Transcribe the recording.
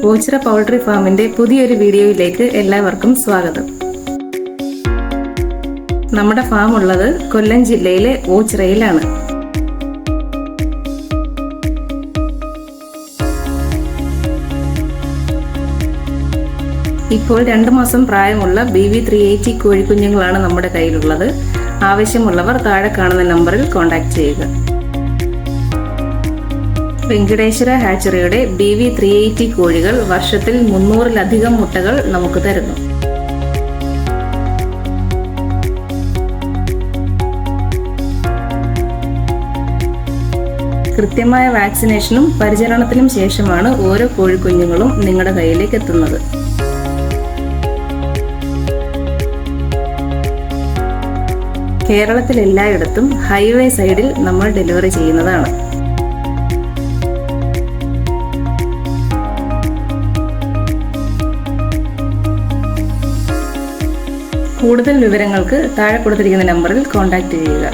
Ochira poultry ഫാമിന്റെ പുതിയൊരു വീഡിയോയിലേക്ക് എല്ലാവർക്കും സ്വാഗതം. നമ്മുടെ ഫാം ഉള്ളത് കൊല്ലം ജില്ലയിലെ ഓച്ചിറയിലാണ്. ഇപ്പോൾ 2 മാസം പ്രായമുള്ള BV380 കോഴിക്കുഞ്ഞുങ്ങളാണ് നമ്മുടെ കയ്യിലുള്ളത്. ആവശ്യമുള്ളവർ താഴെ കാണുന്ന നമ്പറിൽ കോൺടാക്ട് ചെയ്യുക. വെങ്കടേശ്വര ഹാച്ചറിയുടെ BV380 കോഴികൾ വർഷത്തിൽ 300-ലധികം മുട്ടകൾ നമുക്ക് തരുന്നു. കൃത്യമായ വാക്സിനേഷനും പരിചരണത്തിനും ശേഷമാണ് ഓരോ കോഴിക്കുഞ്ഞുങ്ങളും നിങ്ങളുടെ കയ്യിലേക്ക് എത്തുന്നത്. കേരളത്തിൽ എല്ലായിടത്തും ഹൈവേ സൈഡിൽ നമ്മൾ ഡെലിവറി ചെയ്യുന്നതാണ്. കൂടുതൽ വിവരങ്ങൾക്ക് താഴെ കൊടുത്തിരിക്കുന്ന നമ്പറിൽ കോൺടാക്ട് ചെയ്യുക.